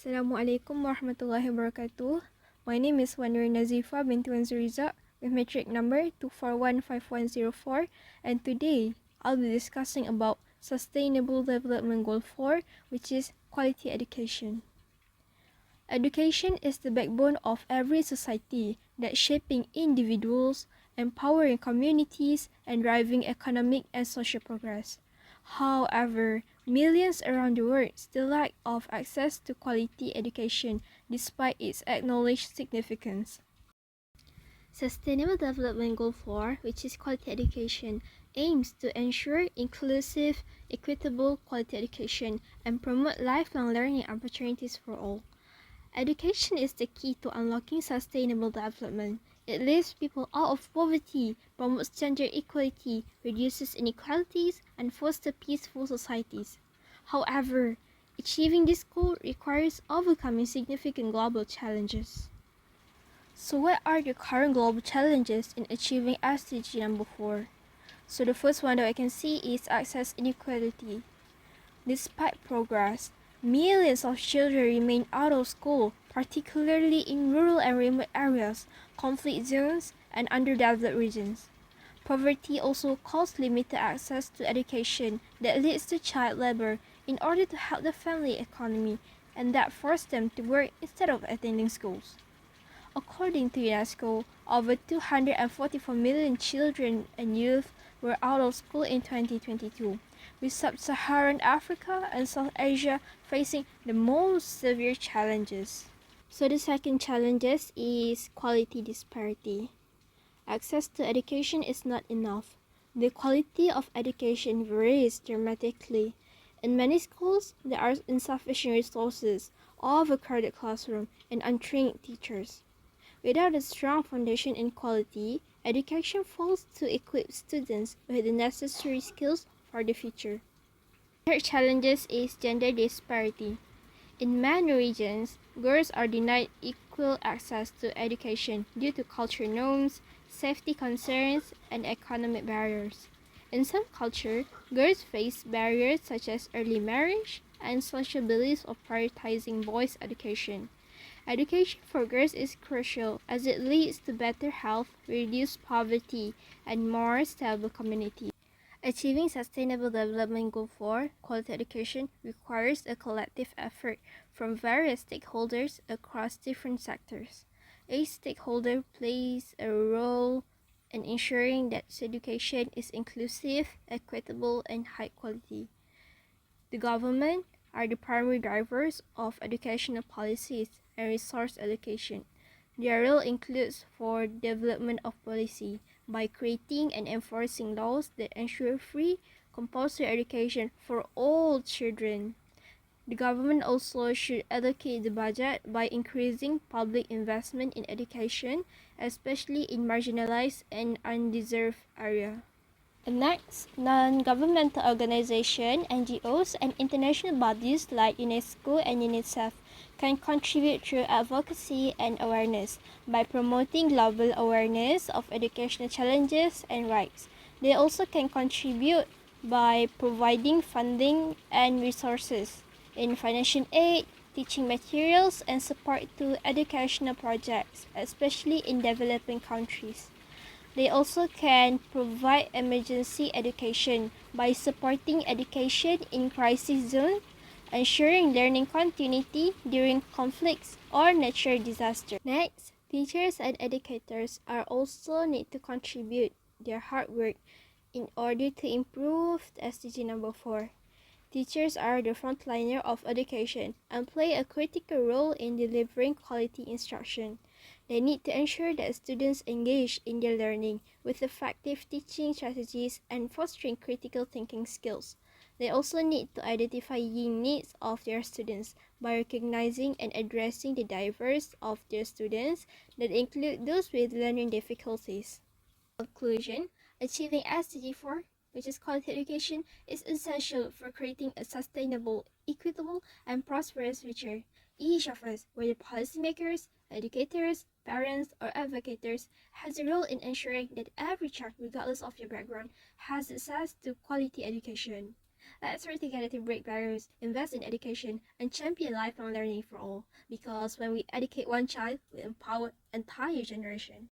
Assalamualaikum warahmatullahi wabarakatuh. My name is Wanir Nazifa binti Wanzuriza with matric number 2415104, and today I'll be discussing about Sustainable Development Goal 4, which is quality education. Education is the backbone of every society that shaping individuals, empowering communities, and driving economic and social progress. However, millions around the world still lack of access to quality education despite its acknowledged significance. Sustainable Development Goal 4, which is quality education, aims to ensure inclusive, equitable quality education and promote lifelong learning opportunities for all. Education is the key to unlocking sustainable development. It lifts people out of poverty, promotes gender equality, reduces inequalities, and fosters peaceful societies. However, achieving this goal requires overcoming significant global challenges. So what are the current global challenges in achieving SDG number 4? So the first one that I can see is access inequality. Despite progress, millions of children remain out of school, particularly in rural and remote areas, conflict zones, and underdeveloped regions. Poverty also causes limited access to education that leads to child labor in order to help the family economy, and that forces them to work instead of attending schools. According to UNESCO, over 244 million children and youth were out of school in 2022, with sub-Saharan Africa and South Asia facing the most severe challenges. So the second challenge is quality disparity. Access to education is not enough. The quality of education varies dramatically. In many schools, there are insufficient resources, overcrowded classrooms, and untrained teachers. Without a strong foundation in quality, education fails to equip students with the necessary skills for the future. Third challenges is gender disparity. In many regions, girls are denied equal access to education due to cultural norms, safety concerns, and economic barriers. In some cultures, girls face barriers such as early marriage and social beliefs of prioritizing boys' education. Education for girls is crucial as it leads to better health, reduced poverty, and more stable communities. Achieving Sustainable Development Goal 4, quality education, requires a collective effort from various stakeholders across different sectors. Each stakeholder plays a role in ensuring that education is inclusive, equitable, and high quality. The government are the primary drivers of educational policies and resource allocation. Their role includes for development of policy by creating and enforcing laws that ensure free, compulsory education for all children. The government also should allocate the budget by increasing public investment in education, especially in marginalized and undeserved areas. Next, non-governmental organizations, NGOs, and international bodies like UNESCO and UNICEF can contribute through advocacy and awareness by promoting global awareness of educational challenges and rights. They also can contribute by providing funding and resources in financial aid, teaching materials, and support to educational projects, especially in developing countries. They also can provide emergency education by supporting education in crisis zones, ensuring learning continuity during conflicts or natural disasters. Next, teachers and educators are also need to contribute their hard work in order to improve the SDG number 4. Teachers are the frontliner of education and play a critical role in delivering quality instruction. They need to ensure that students engage in their learning with effective teaching strategies and fostering critical thinking skills. They also need to identify unique needs of their students by recognizing and addressing the diversity of their students that include those with learning difficulties. In conclusion, achieving SDG 4, which is quality education, is essential for creating a sustainable, equitable, and prosperous future. Each of us, whether policymakers, educators, parents, or advocates, has a role in ensuring that every child, regardless of your background, has access to quality education. Let's work together to break barriers, invest in education, and champion lifelong learning for all. Because when we educate one child, we empower entire generation.